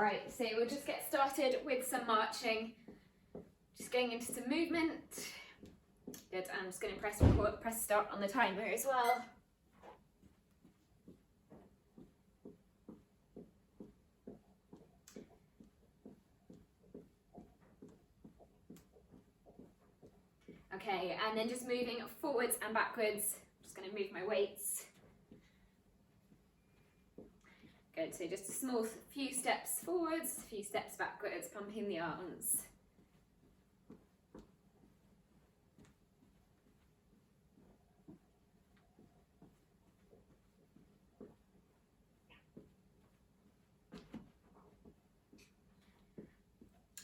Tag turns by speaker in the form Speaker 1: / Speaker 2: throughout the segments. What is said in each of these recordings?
Speaker 1: Right, so we'll just get started with some marching. Just going into some movement. Good, I'm just going to press start on the timer as well. Okay, and then just moving forwards and backwards. Just going to move my weights. Good, so just a small few steps forwards, a few steps backwards, pumping the arms.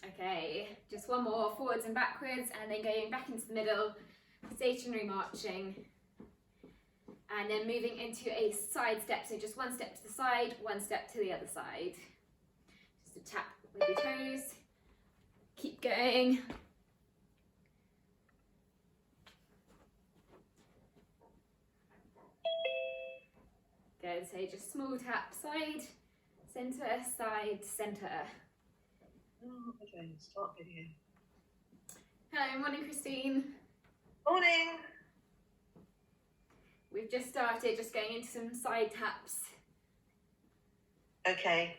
Speaker 1: Okay, just one more, forwards and backwards, and then going back into the middle, stationary marching. And then moving into a side step, so just one step to the side, one step to the other side. Just a tap with your toes. Keep going. Good, so just small tap, side, centre, side, centre.
Speaker 2: Oh, okay, start video.
Speaker 1: Hello, morning Christine.
Speaker 2: Morning.
Speaker 1: We've just started, just going into some side taps.
Speaker 2: Okay.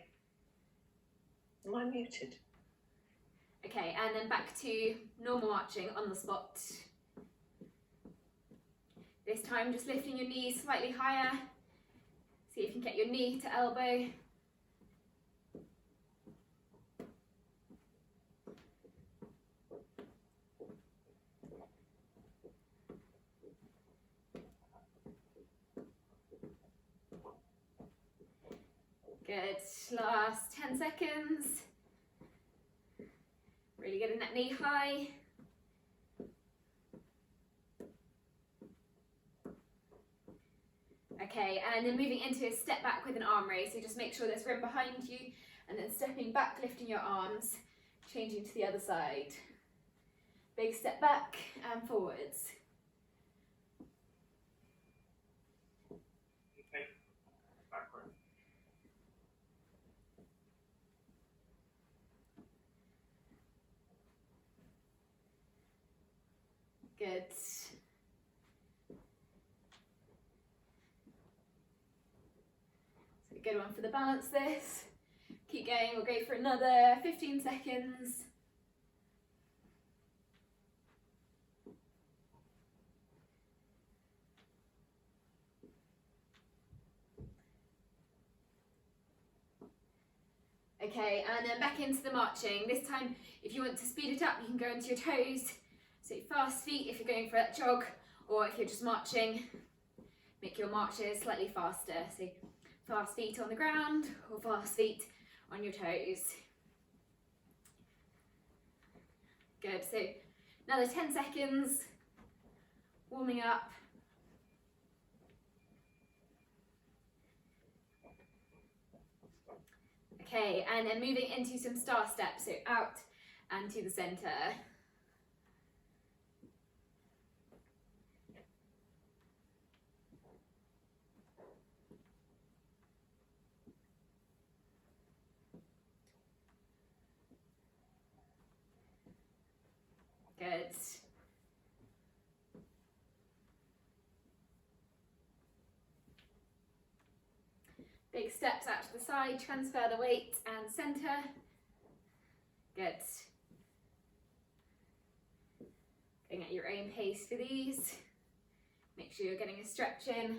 Speaker 2: Am I muted?
Speaker 1: Okay, and then back to normal marching on the spot. This time just lifting your knees slightly higher. See if you can get your knee to elbow. Good, last 10 seconds. Really getting that knee high. Okay, and then moving into a step back with an arm raise. So just make sure there's room behind you, and then stepping back, lifting your arms, changing to the other side. Big step back and forwards.
Speaker 3: Okay, backward.
Speaker 1: Good. So good one for the balance this. Keep going, we'll go for another 15 seconds. Okay, and then back into the marching. This time, if you want to speed it up, you can go into your toes. So fast feet if you're going for that jog, or if you're just marching, make your marches slightly faster. So fast feet on the ground, or fast feet on your toes. Good, so another 10 seconds, warming up. Okay, and then moving into some star steps, so out and to the centre. Good. Big steps out to the side, transfer the weight and centre. Good. Going at your own pace for these. Make sure you're getting a stretch in.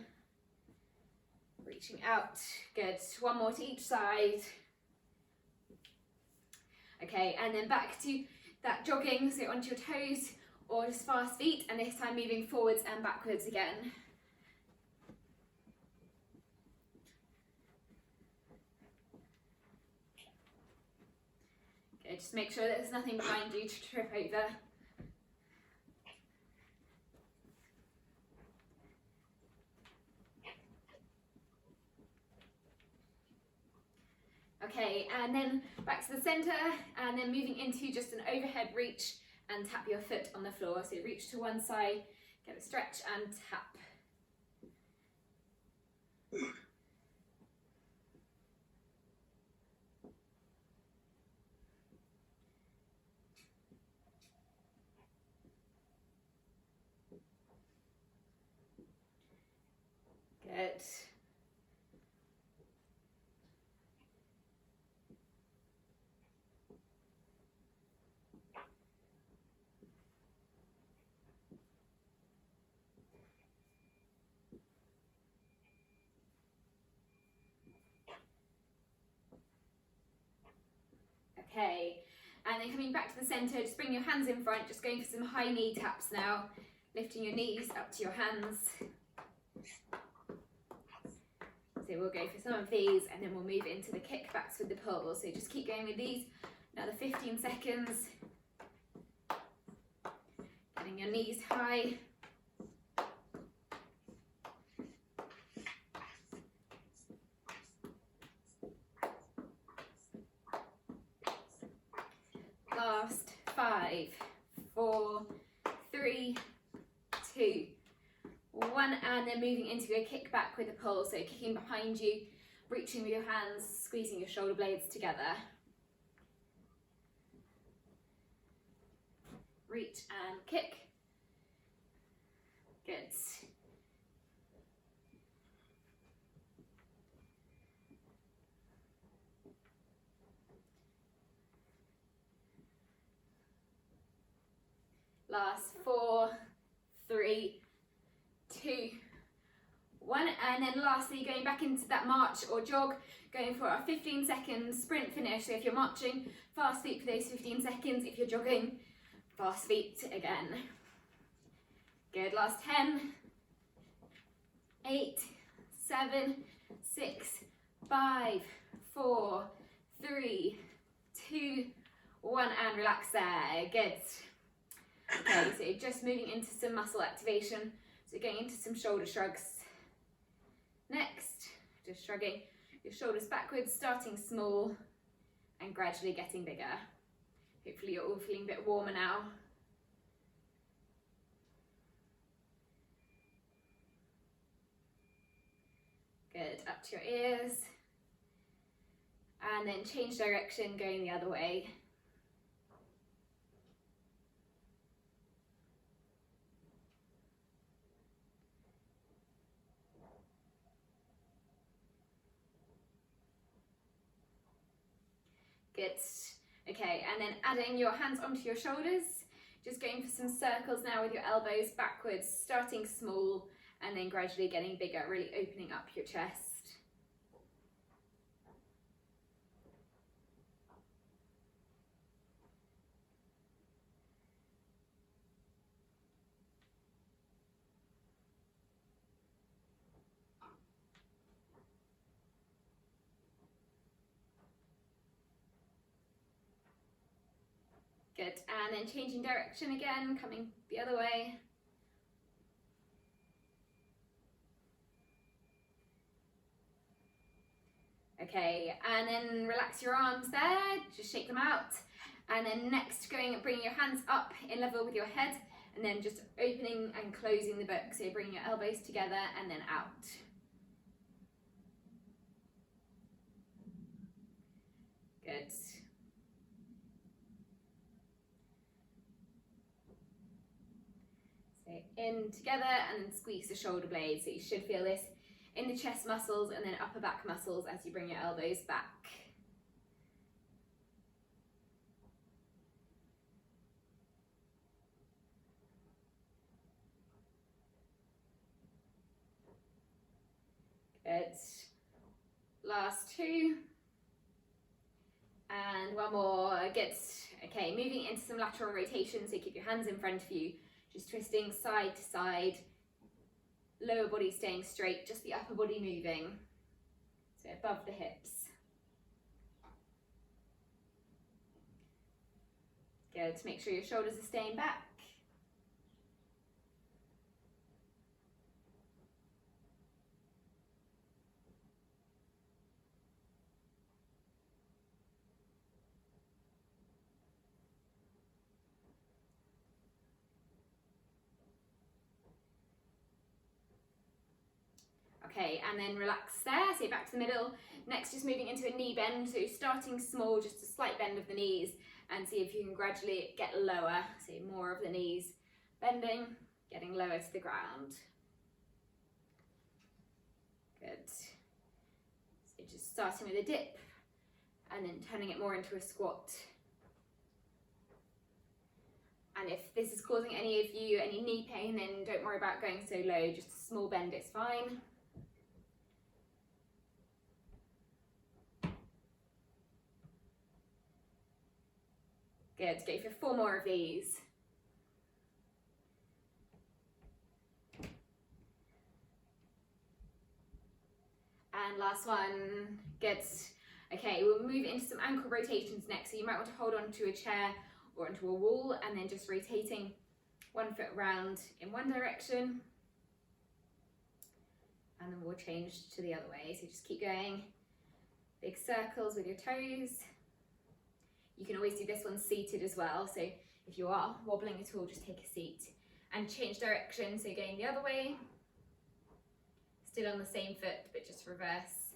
Speaker 1: Reaching out. Good. One more to each side. Okay, and then back to that jogging, so onto your toes or just fast feet, and this time moving forwards and backwards again. Okay, just make sure that there's nothing behind you to trip over. Okay, and then back to the centre, and then moving into just an overhead reach and tap your foot on the floor. So reach to one side, get a stretch and tap. Good. Okay, and then coming back to the centre, just bring your hands in front, just going for some high knee taps now, lifting your knees up to your hands. So we'll go for some of these and then we'll move into the kickbacks with the pulls. So just keep going with these, another 15 seconds. Getting your knees high. Last 5, 4, 3, 2, 1, and then moving into a kickback with a pull. So kicking behind you, reaching with your hands, squeezing your shoulder blades together. Reach and kick. Good. Last 4, 3, 2, 1, and then lastly going back into that march or jog, going for a 15-second sprint finish. So if you're marching, fast feet for those 15 seconds. If you're jogging, fast feet again. Good, last 10, 8, 7, 6, 5, 4, 3, 2, 1, and relax there. Good. Okay, so just moving into some muscle activation. So going into some shoulder shrugs. Next, just shrugging your shoulders backwards, starting small and gradually getting bigger. Hopefully you're all feeling a bit warmer now. Good, up to your ears. And then change direction, going the other way. Good. Okay, and then adding your hands onto your shoulders, just going for some circles now with your elbows backwards, starting small and then gradually getting bigger, really opening up your chest. Good, and then changing direction again, coming the other way. Okay, and then relax your arms there, just shake them out. And then next, bringing your hands up in level with your head, and then just opening and closing the book. So bringing your elbows together and then out. Good. So in together and then squeeze the shoulder blades. So you should feel this in the chest muscles and then upper back muscles as you bring your elbows back. Good. Last 2. And one more. Good. Okay, moving into some lateral rotation. So keep your hands in front of you. Just twisting side to side. Lower body staying straight, just the upper body moving. So above the hips. Good. Make sure your shoulders are staying back. Okay, and then relax there, so back to the middle. Next, just moving into a knee bend, so starting small, just a slight bend of the knees, and see if you can gradually get lower, so more of the knees bending, getting lower to the ground. Good. So just starting with a dip and then turning it more into a squat. And if this is causing any of you any knee pain, then don't worry about going so low, just a small bend is fine. Good, go for 4 more of these. And last one, good. Okay, we'll move into some ankle rotations next. So you might want to hold on to a chair or onto a wall and then just rotating one foot around in one direction. And then we'll change to the other way. So just keep going. Big circles with your toes. You can always do this one seated as well. So if you are wobbling at all, just take a seat and change direction. So going the other way. Still on the same foot, but just reverse.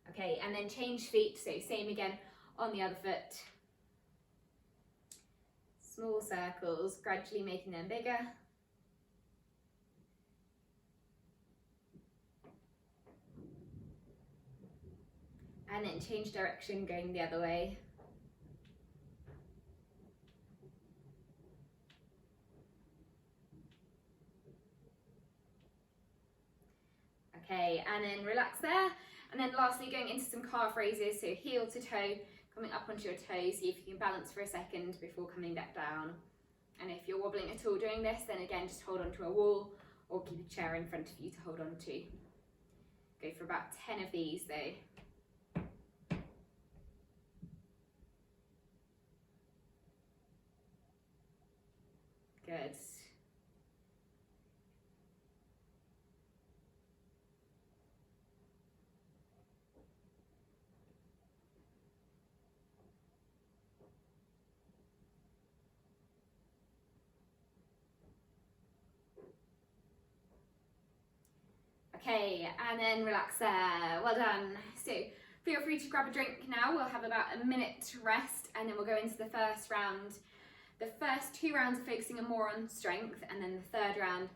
Speaker 1: Okay, and then change feet, so same again on the other foot. Small circles, gradually making them bigger. And then change direction, going the other way. Okay, and then relax there. And then lastly, going into some calf raises, so heel to toe, coming up onto your toes. See if you can balance for a second before coming back down. And if you're wobbling at all doing this, then again, just hold onto a wall or keep a chair in front of you to hold on to. Go for about 10 of these though. Good. Okay, and then relax there. Well done. So feel free to grab a drink now. We'll have about a minute to rest and then we'll go into the first round. The first 2 rounds are focusing more on strength, and then the third round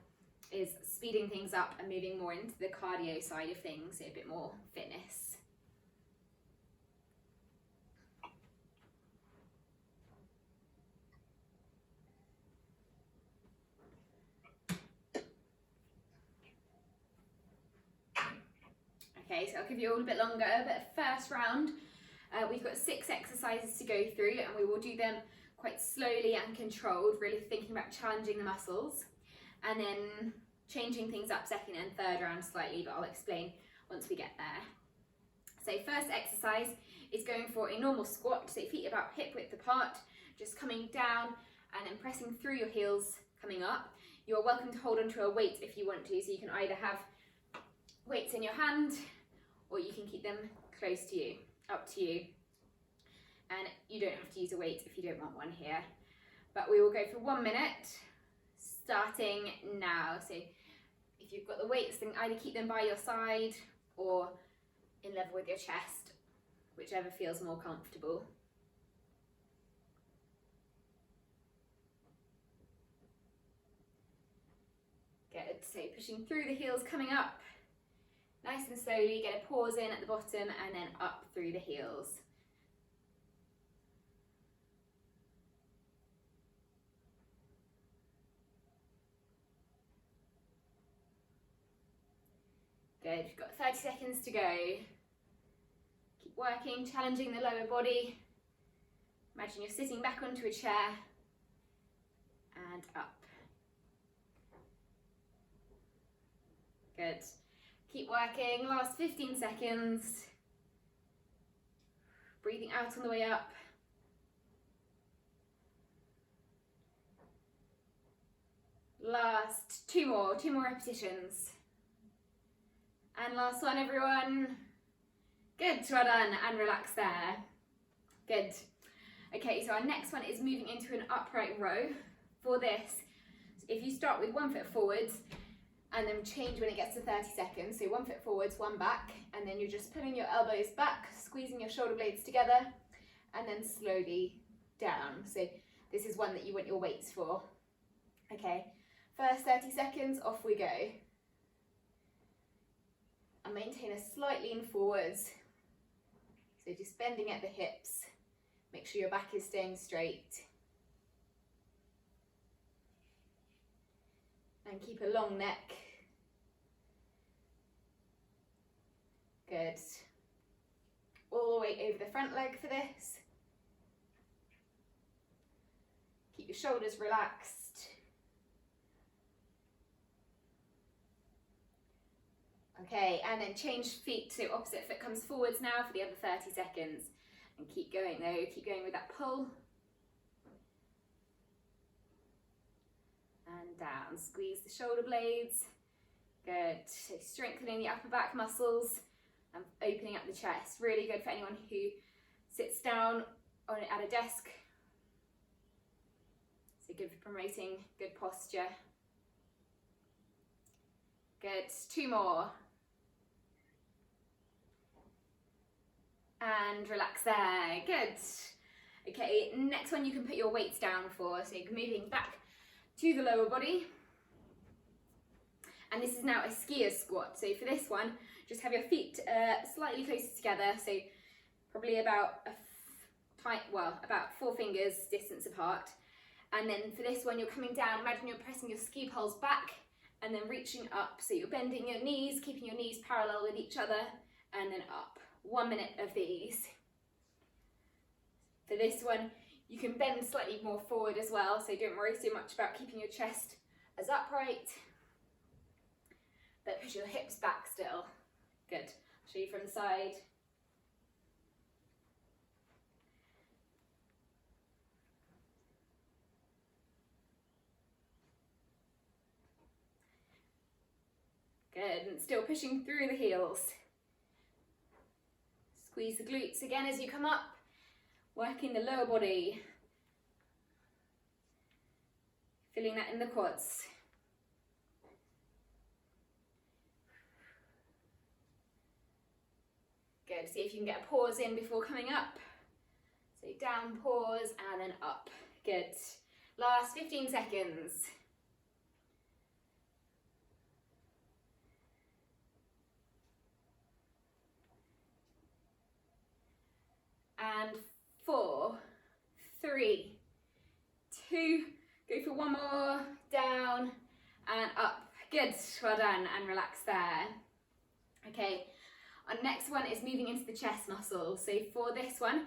Speaker 1: is speeding things up and moving more into the cardio side of things, so a bit more fitness. Okay, so I'll give you all a bit longer, but first round, we've got 6 exercises to go through and we will do them quite slowly and controlled, really thinking about challenging the muscles, and then changing things up second and third round slightly, but I'll explain once we get there. So first exercise is going for a normal squat, so feet about hip width apart, just coming down and then pressing through your heels, coming up. You're welcome to hold onto a weight if you want to, so you can either have weights in your hand or you can keep them close to you, up to you. And you don't have to use a weight if you don't want one here. But we will go for 1 minute, starting now. So if you've got the weights, then either keep them by your side or in level with your chest, whichever feels more comfortable. Good, so pushing through the heels, coming up, nice and slowly, get a pause in at the bottom and then up through the heels. Good, you've got 30 seconds to go. Keep working, challenging the lower body. Imagine you're sitting back onto a chair and up. Good. Keep working, last 15 seconds. Breathing out on the way up. Last 2 more repetitions. And last one, everyone. Good, well done, and relax there. Good. Okay, so our next one is moving into an upright row. For this, if you start with 1 foot forwards and then change when it gets to 30 seconds, so 1 foot forwards, 1 back, and then you're just pulling your elbows back, squeezing your shoulder blades together, and then slowly down. So this is one that you want your weights for. Okay, First 30 seconds, off we go. And maintain a slight lean forwards. So just bending at the hips. Make sure your back is staying straight. And keep a long neck. Good. All the way over the front leg for this. Keep your shoulders relaxed. Okay, and then change feet, so opposite foot comes forwards now for the other 30 seconds. And keep going though, keep going with that pull. And down, squeeze the shoulder blades. Good, so strengthening the upper back muscles and opening up the chest. Really good for anyone who sits down at a desk. So good for promoting good posture. Good, 2 more. And relax there, good. Okay, next one you can put your weights down for, so you're moving back to the lower body. And this is now a skier's squat. So for this one, just have your feet slightly closer together, so probably about about 4 fingers distance apart. And then for this one, you're coming down, imagine you're pressing your ski poles back and then reaching up. So you're bending your knees, keeping your knees parallel with each other, and then up. 1 minute of these. For this one, you can bend slightly more forward as well, so don't worry so much about keeping your chest as upright, but push your hips back still. Good. I'll show you from the side. Good, and still pushing through the heels. Squeeze the glutes again as you come up, working the lower body. Feeling that in the quads. Good, see if you can get a pause in before coming up. So down, pause, and then up. Good. Last 15 seconds. And 4, 3, 2, go for 1 more, down and up. Good, well done, and relax there. Okay, our next one is moving into the chest muscle. So for this one,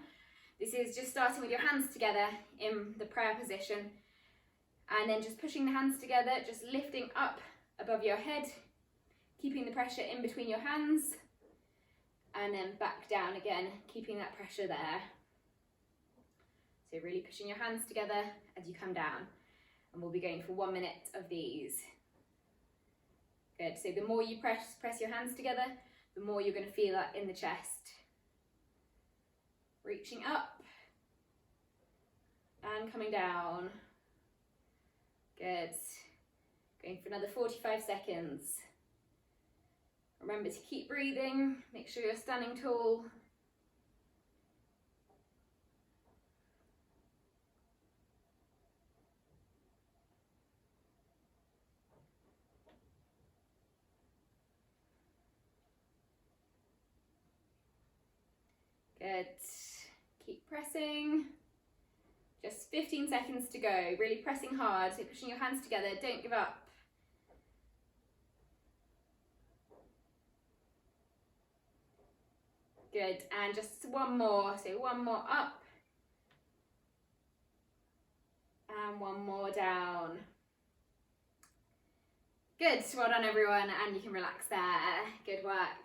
Speaker 1: this is just starting with your hands together in the prayer position, and then just pushing the hands together, just lifting up above your head, keeping the pressure in between your hands, and then back down again, keeping that pressure there. So really pushing your hands together as you come down. And we'll be going for 1 minute of these. Good, so the more you press your hands together, the more you're going to feel that in the chest. Reaching up and coming down. Good. Going for another 45 seconds. Remember to keep breathing, make sure you're standing tall. Good. Keep pressing. Just 15 seconds to go. Really pressing hard, so pushing your hands together, don't give up. Good, and just 1 more, so 1 more up. And 1 more down. Good, well done everyone, and you can relax there. Good work.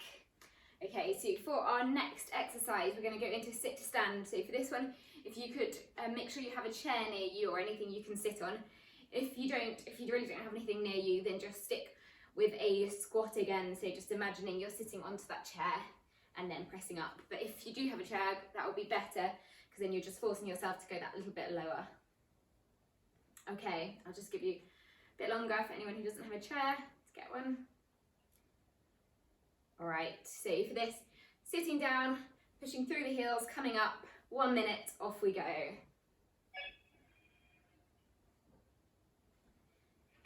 Speaker 1: Okay, so for our next exercise, we're going to go into sit to stand. So for this one, if you could make sure you have a chair near you or anything you can sit on. If you really don't have anything near you, then just stick with a squat again. So just imagining you're sitting onto that chair and then pressing up. But if you do have a chair, that will be better, because then you're just forcing yourself to go that little bit lower. Okay, I'll just give you a bit longer for anyone who doesn't have a chair to get one. All right, so for this, sitting down, pushing through the heels, coming up, 1 minute, off we go.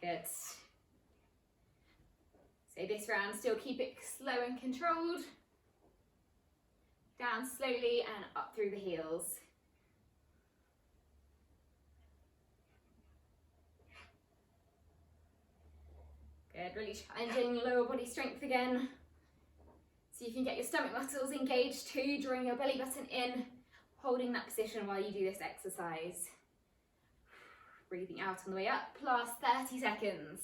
Speaker 1: Good. So this round, still keep it slow and controlled. Down slowly and up through the heels. Good, really challenging lower body strength again. So you can get your stomach muscles engaged too, drawing your belly button in, holding that position while you do this exercise. Breathing out on the way up, last 30 seconds.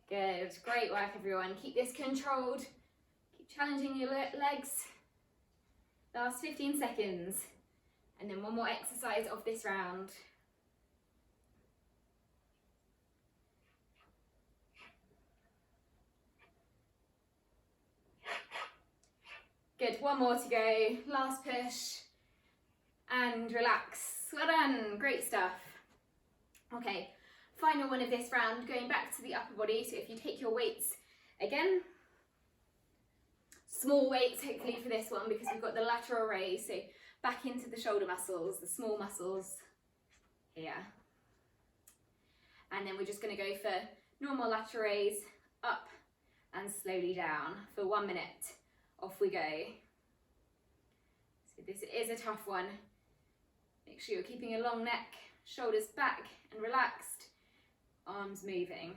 Speaker 1: Good, great work everyone. Keep this controlled. Keep challenging your legs. Last 15 seconds. And then one more exercise of this round. Good, one more to go. Last push. And relax. Well done, great stuff. Okay, final one of this round, going back to the upper body. So if you take your weights again, small weights hopefully for this one because we've got the lateral raise. So back into the shoulder muscles, the small muscles here. And then we're just going to go for normal lateral raise, up and slowly down for 1 minute. Off we go. So this is a tough one. Make sure you're keeping a long neck, shoulders back and relaxed, arms moving.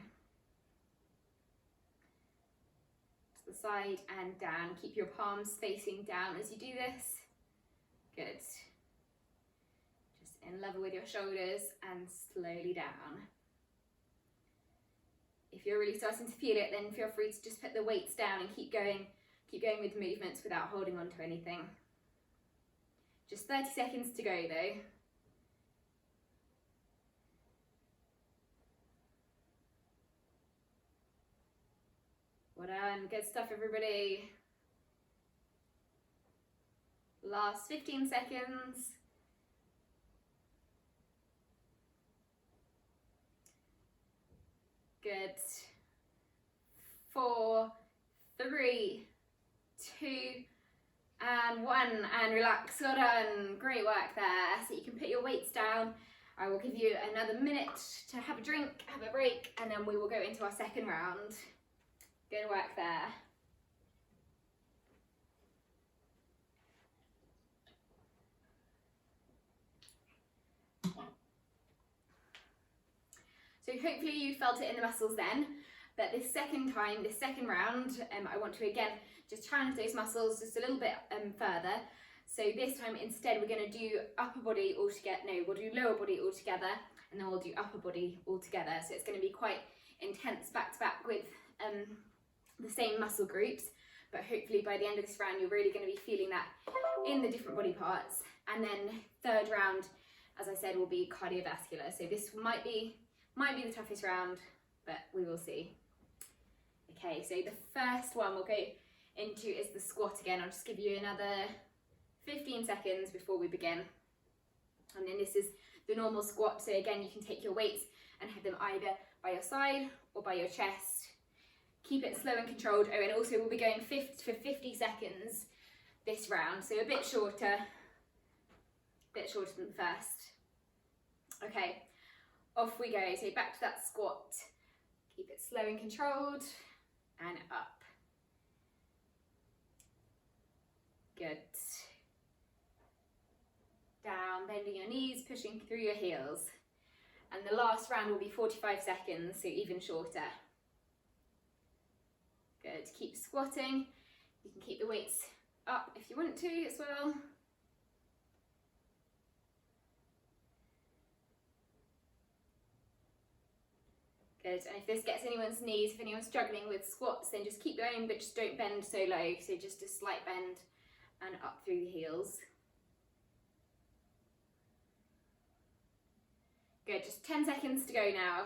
Speaker 1: To the side and down. Keep your palms facing down as you do this. Good. Just in level with your shoulders and slowly down. If you're really starting to feel it, then feel free to just put the weights down and keep going with movements without holding on to anything. Just 30 seconds to go though. Well done, good stuff everybody. Last 15 seconds. Good. 4, 3, 2, and 1, and relax. Well done, great work there. So you can put your weights down. I will give you another minute to have a drink, have a break, and then we will go into our second round. Good work there. So hopefully you felt it in the muscles then, but this second round, I want to again just challenge those muscles just a little bit further. So this time instead we're going to do upper body all together, no, we'll do lower body all together, and then we'll do upper body all together. So it's going to be quite intense back to back with the same muscle groups, but hopefully by the end of this round you're really going to be feeling that in the different body parts. And then third round, as I said, will be cardiovascular. So this might be the toughest round, but we will see. Okay, so the first one we'll go into is the squat again. I'll just give you another 15 seconds before we begin. And then this is the normal squat. So again, you can take your weights and have them either by your side or by your chest. Keep it slow and controlled. Oh, and also we'll be going for 50 seconds this round. So a bit shorter than the first. Okay. Off we go. So back to that squat. Keep it slow and controlled and up. Good. Down, bending your knees, pushing through your heels. And the last round will be 45 seconds, so even shorter. Good. Keep squatting. You can keep the weights up if you want to as well. Good, and if this gets anyone's knees, if anyone's struggling with squats, then just keep going, but just don't bend so low. So just a slight bend and up through the heels. Good, just 10 seconds to go now.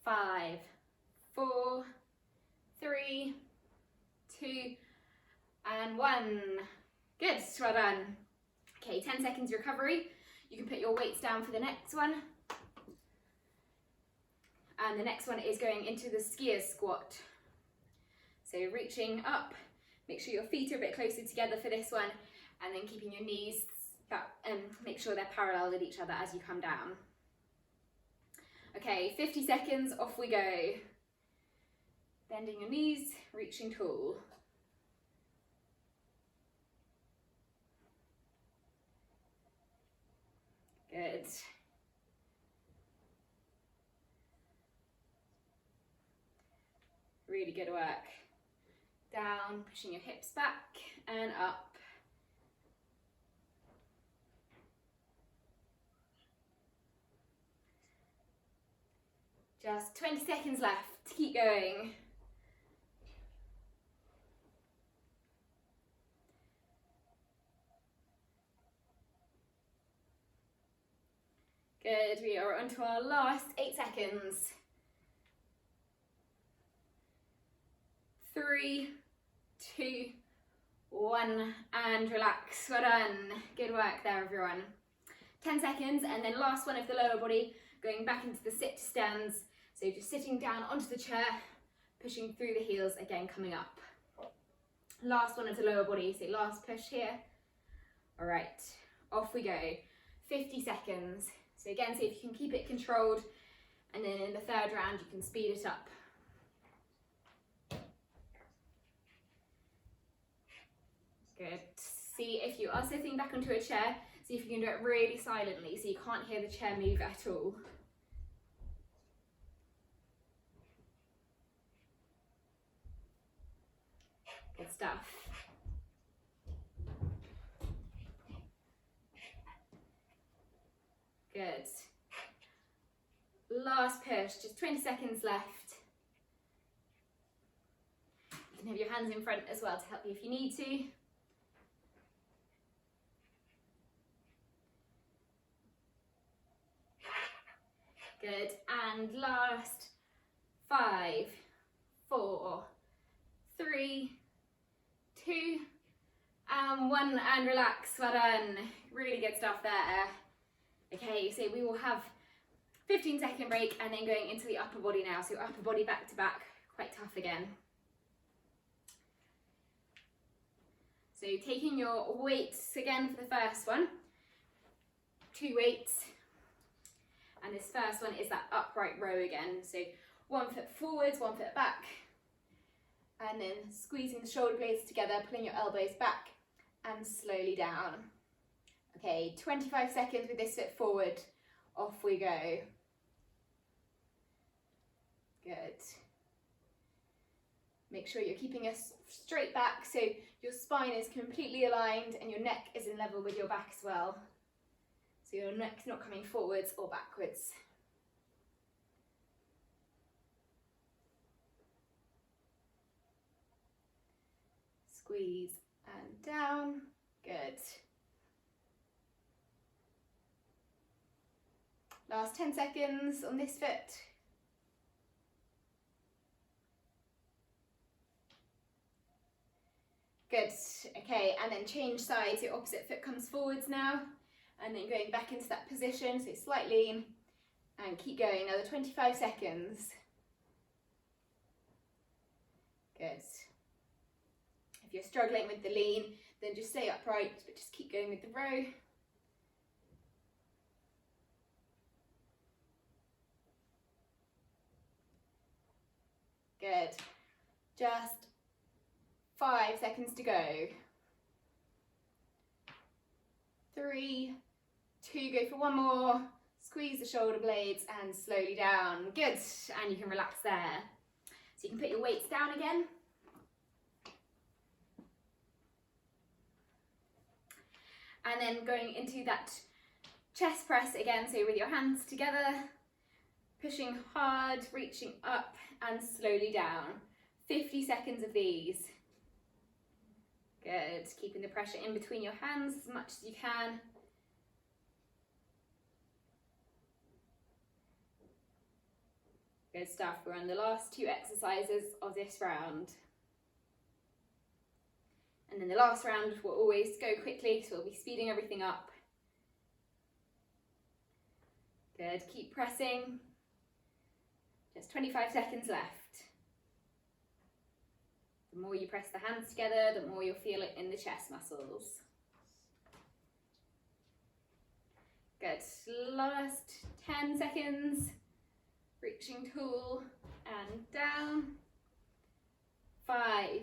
Speaker 1: 5, 4, 3, 2, and 1. Good, well done. Okay, 10 seconds recovery. You can put your weights down for the next one. And the next one is going into the skier's squat. So reaching up, make sure your feet are a bit closer together for this one, and then keeping your knees back, make sure they're parallel with each other as you come down. Okay, 50 seconds, off we go. Bending your knees, reaching tall. Good. Really good work. Down, pushing your hips back and up. Just 20 seconds left. Keep going. Good, we are on to our last 8 seconds. 3, 2, 1, and relax. Well done. Good work there, everyone. 10 seconds, and then last one of the lower body, going back into the sit stands. So just sitting down onto the chair, pushing through the heels, again coming up. Last one of the lower body, so last push here. All right, off we go. 50 seconds. So again, see if you can keep it controlled, and then in the third round, you can speed it up. Good. See if you are sitting back onto a chair, see if you can do it really silently so you can't hear the chair move at all. Good stuff. Good. Last push, just 20 seconds left. You can have your hands in front as well to help you if you need to. Good, and last 5, 4, 3, 2, and 1, and relax. Well done. Really good stuff there. Okay, so we will have 15-second break and then going into the upper body now. So upper body back to back, quite tough again. So taking your weights again for the first one, 2 weights. And this first one is that upright row again. So 1 foot forwards, 1 foot back. And then squeezing the shoulder blades together, pulling your elbows back and slowly down. Okay, 25 seconds with this foot forward. Off we go. Good. Make sure you're keeping us straight back so your spine is completely aligned and your neck is in level with your back as well. So your neck's not coming forwards or backwards. Squeeze and down. Good. Last 10 seconds on this foot. Good. Okay, and then change sides. Your opposite foot comes forwards now. And then going back into that position, so slight lean, and keep going, another 25 seconds. Good. If you're struggling with the lean, then just stay upright, but just keep going with the row. Good. Just 5 seconds to go. 3, 2, go for one more. Squeeze the shoulder blades and slowly down. Good, and you can relax there. So you can put your weights down again. And then going into that chest press again, so with your hands together, pushing hard, reaching up and slowly down. 50 seconds of these. Good, keeping the pressure in between your hands as much as you can. Good stuff, we're on the last 2 exercises of this round. And then the last round will always go quickly, so we'll be speeding everything up. Good, keep pressing. Just 25 seconds left. The more you press the hands together, the more you'll feel it in the chest muscles. Good. Last 10 seconds. Reaching tall and down. 5,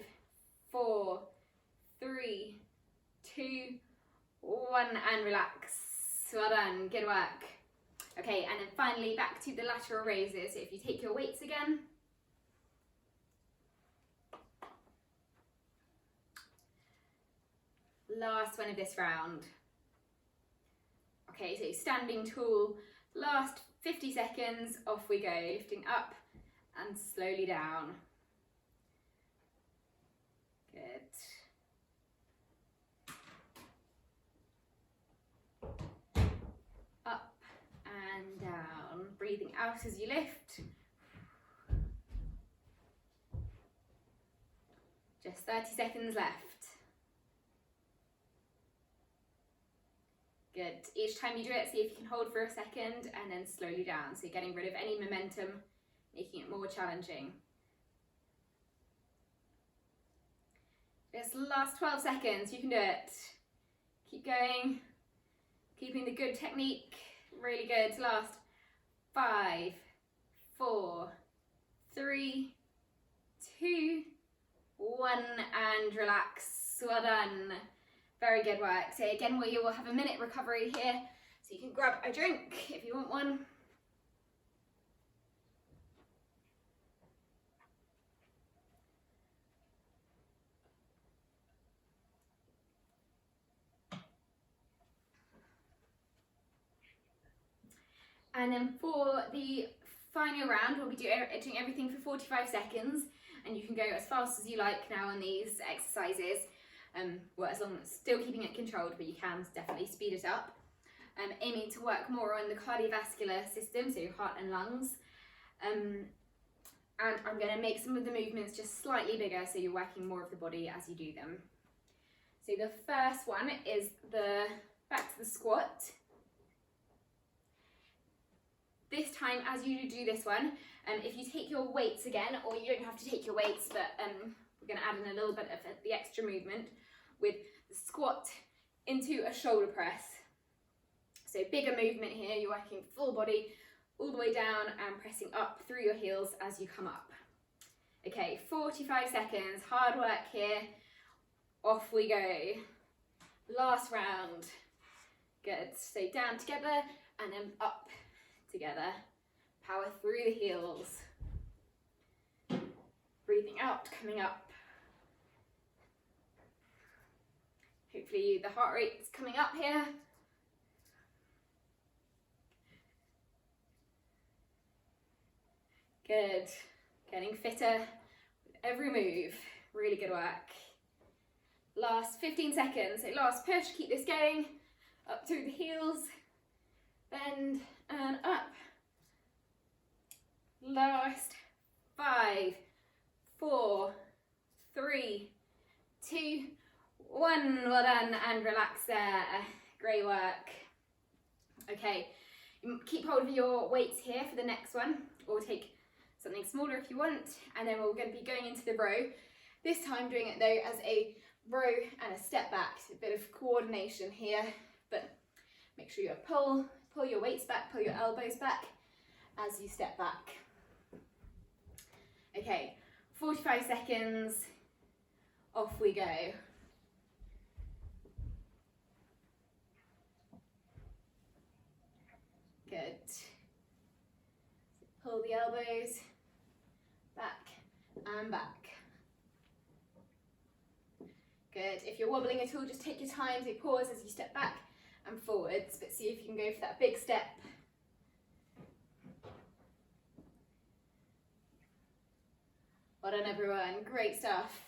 Speaker 1: 4, 3, 2, 1, and relax. Well done, good work. Okay, and then finally back to the lateral raises. So if you take your weights again. Last one of this round. Okay, so standing tall, last 50 seconds, off we go, lifting up and slowly down. Good. Up and down, breathing out as you lift. Just 30 seconds left. Good. Each time you do it, see if you can hold for a second and then slowly down. So getting rid of any momentum, making it more challenging. Just last 12 seconds, you can do it. Keep going, keeping the good technique, really good. Last 5, 4, 3, 2, 1, and relax. Well done. Very good work. So again, you will have a minute recovery here. So you can grab a drink if you want one. And then for the final round, we'll be doing everything for 45 seconds. And you can go as fast as you like now on these exercises. Well, as long as still keeping it controlled, but you can definitely speed it up. Aiming to work more on the cardiovascular system, so your heart and lungs. And I'm going to make some of the movements just slightly bigger, so you're working more of the body as you do them. So the first one is the back to the squat. This time, as you do this one, if you take your weights again, or you don't have to take your weights, but we're going to add in a little bit of the extra movement with the squat into a shoulder press. So bigger movement here, you're working full body all the way down and pressing up through your heels as you come up. Okay, 45 seconds, hard work here. Off we go. Last round. Good. So down together and then up together. Power through the heels. Breathing out, coming up. Hopefully the heart rate is coming up here. Good. Getting fitter with every move. Really good work. Last 15 seconds. So last push, keep this going. Up through the heels. Bend and up. Last 5, 4, 3, 2, 1. Well done, and relax there. Great work. Okay, keep hold of your weights here for the next one, or take something smaller if you want, and then we're going to be going into the row. This time doing it though as a row and a step back, so a bit of coordination here, but make sure you pull your weights back, pull your elbows back as you step back. Okay, 45 seconds, off we go. Good. Pull the elbows back and back. Good. If you're wobbling at all, just take your time, so pause as you step back and forwards, but see if you can go for that big step. Well done everyone, great stuff.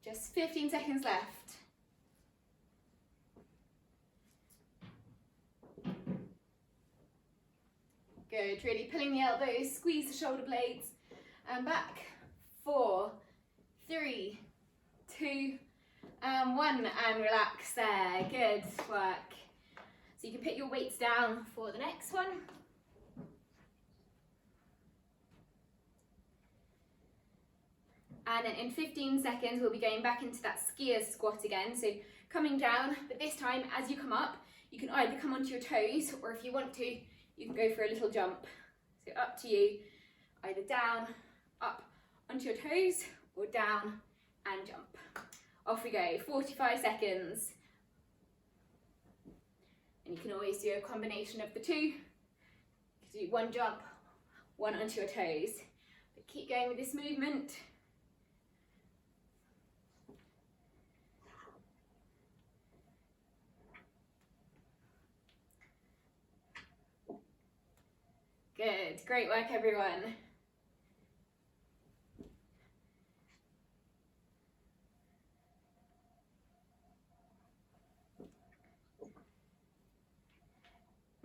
Speaker 1: Just 15 seconds left. Good, really pulling the elbows, squeeze the shoulder blades, and back. 4, 3, 2, and 1, and relax there. Good work. So you can put your weights down for the next one. And then in 15 seconds, we'll be going back into that skier squat again. So coming down, but this time as you come up, you can either come onto your toes, or if you want to, you can go for a little jump. So up to you, either down, up onto your toes, or down and jump. Off we go, 45 seconds. And you can always do a combination of the two. You can do one jump, one onto your toes. But keep going with this movement. Good, great work everyone.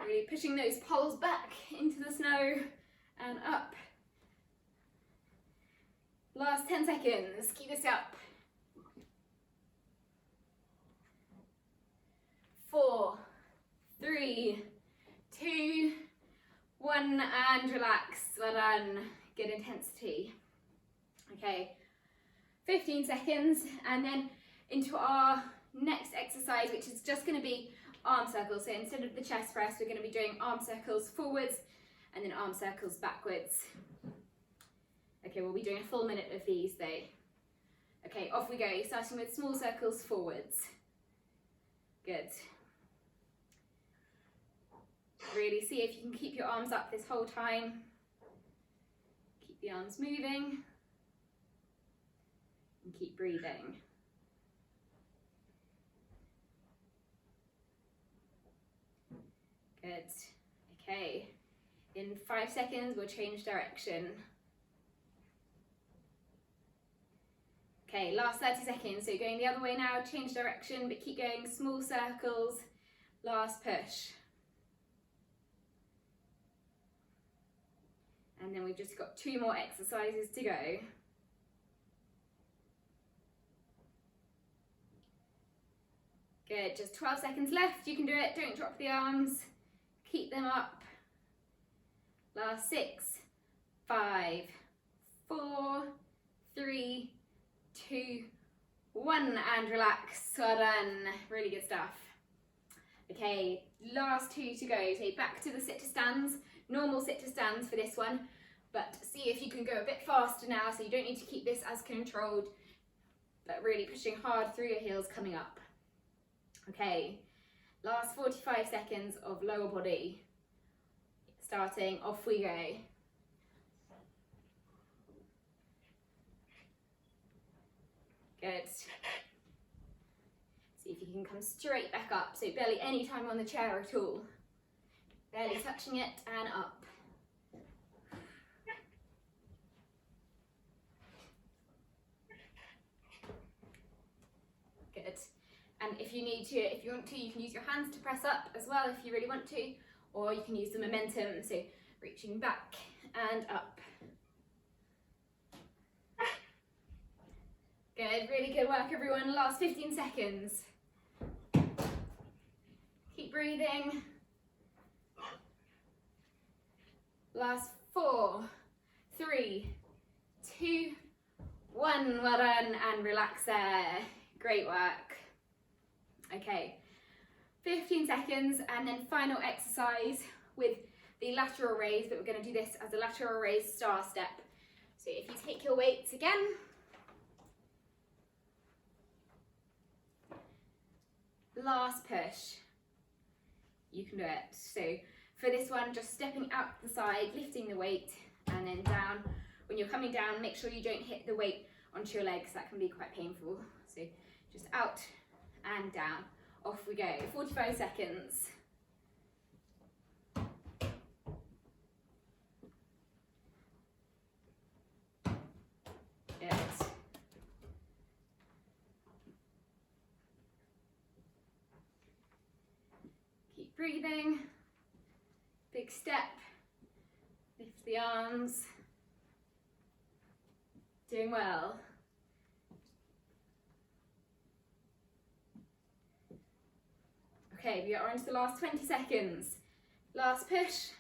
Speaker 1: Really pushing those poles back into the snow and up. Last 10 seconds, keep this up. 4, 3, 2, 1, and relax. Well done. Good intensity. Okay, 15 seconds, and then into our next exercise, which is just going to be arm circles. So instead of the chest press, we're going to be doing arm circles forwards and then arm circles backwards. Okay, we'll be doing a full minute of these though. Okay, off we go, starting with small circles forwards. Good. Really see if you can keep your arms up this whole time. Keep the arms moving. And keep breathing. Good. Okay. In 5 seconds, we'll change direction. Okay, last 30 seconds. So going the other way now, change direction, but keep going, small circles. Last push. And then we've just got 2 more exercises to go. Good, just 12 seconds left. You can do it, don't drop the arms. Keep them up. Last 6, 5, 4, 3, 2, 1, and relax. Well done, really good stuff. Okay, last 2 to go. So back to the sit to stands. Normal sit to stands for this one, but see if you can go a bit faster now, so you don't need to keep this as controlled, but really pushing hard through your heels coming up. Okay, last 45 seconds of lower body. Starting, off we go. Good. See if you can come straight back up, so barely any time on the chair at all. Barely touching it, and up. Good. And if you need to, if you want to, you can use your hands to press up as well if you really want to, or you can use the momentum, so reaching back and up. Good, really good work everyone. Last 15 seconds. Keep breathing. Last 4, 3, 2, 1. Well done, and relax there. Great work. Okay, 15 seconds, and then final exercise with the lateral raise, but we're going to do this as a lateral raise star step. So if you take your weights again, last push, you can do it. So for this one, just stepping out the side, lifting the weight, and then down. When you're coming down, make sure you don't hit the weight onto your legs. That can be quite painful. So just out and down. Off we go. 45 seconds. Good. Keep breathing. Big step. Lift the arms. Doing well. Okay, we are on to the last 20 seconds. Last push.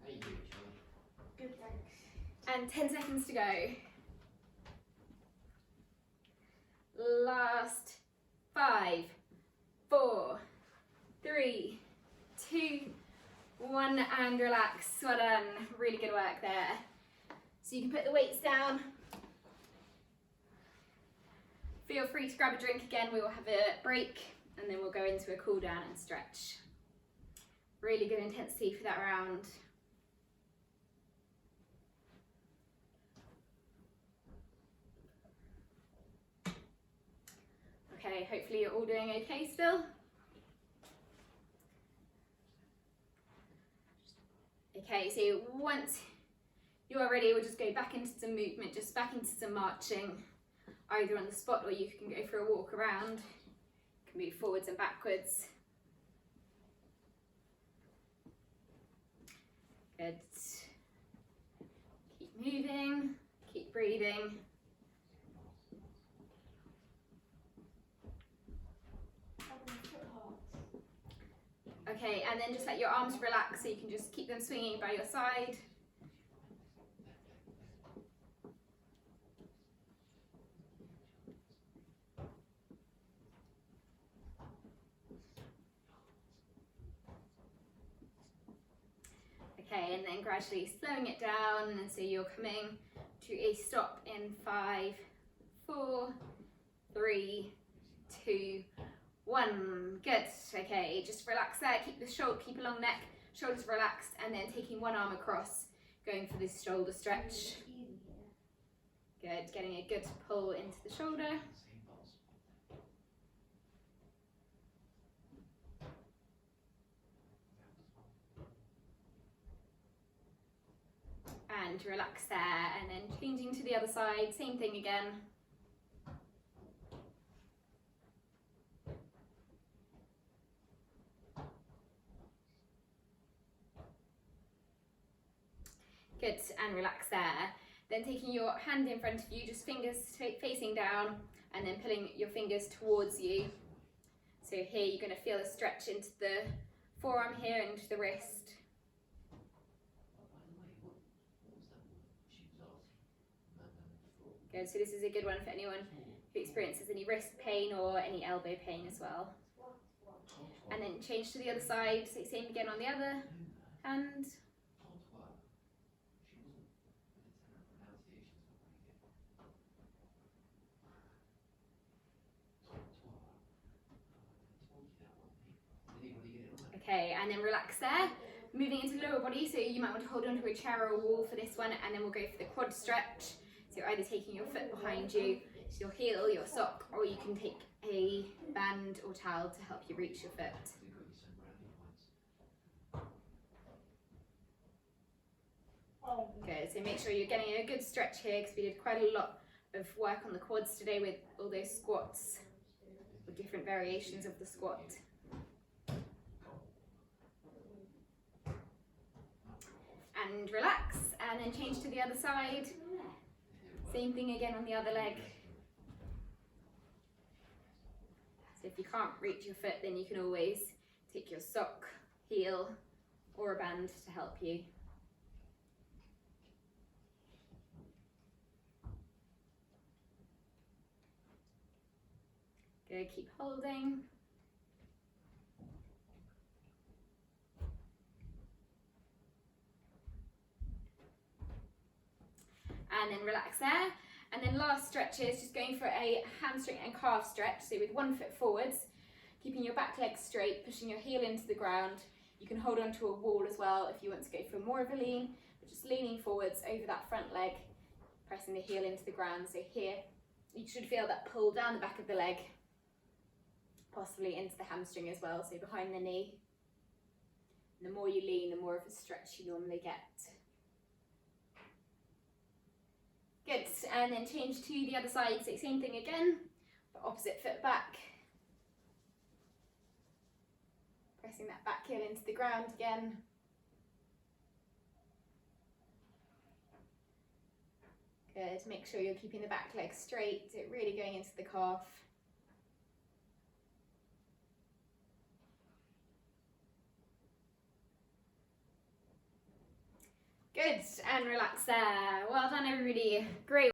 Speaker 4: How you doing, Charlie?
Speaker 1: Good. And 10 seconds to go. Last 5, 4, 3, 2, 1, and relax. Well done. Really good work there. So you can put the weights down. Feel free to grab a drink again. We will have a break and then we'll go into a cool down and stretch. Really good intensity for that round. Okay, hopefully you're all doing okay still. Okay, so once you are ready, we'll just go back into some movement, just back into some marching, either on the spot or you can go for a walk around. You can move forwards and backwards. Good. Keep moving, keep breathing. Okay, and then just let your arms relax so you can just keep them swinging by your side. Okay, and then gradually slowing it down, and so you're coming to a stop in 5, 4, 3, 2, 1. Good. Okay, just relax there. Keep keep a long neck, shoulders relaxed, and then taking one arm across, going for this shoulder stretch. Good. Getting a good pull into the shoulder. And relax there, and then changing to the other side, same thing again. Good, and relax there. Then taking your hand in front of you, just fingers facing down, and then pulling your fingers towards you. So here you're going to feel a stretch into the forearm here and into the wrist. Good, so this is a good one for anyone who experiences any wrist pain or any elbow pain as well. And then change to the other side, so same again on the other hand. Okay, and then relax there. Moving into lower body, so you might want to hold onto a chair or a wall for this one, and then we'll go for the quad stretch. So you're either taking your foot behind you, so your heel, your sock, or you can take a band or towel to help you reach your foot. Good, so make sure you're getting a good stretch here because we did quite a lot of work on the quads today with all those squats, or different variations of the squat. And relax, and then change to the other side. Same thing again on the other leg. So if you can't reach your foot, then you can always take your sock, heel, or a band to help you. Good, keep holding. And then relax there. And then last stretch is just going for a hamstring and calf stretch. So with one foot forwards, keeping your back leg straight, pushing your heel into the ground. You can hold onto a wall as well if you want to go for more of a lean, but just leaning forwards over that front leg, pressing the heel into the ground. So here, you should feel that pull down the back of the leg, possibly into the hamstring as well, so behind the knee. And the more you lean, the more of a stretch you normally get. Good, and then change to the other side, so same thing again, but opposite foot back. Pressing that back heel into the ground again. Good, make sure you're keeping the back leg straight, so really going into the calf. Good, and relax there. Well done everybody. Great.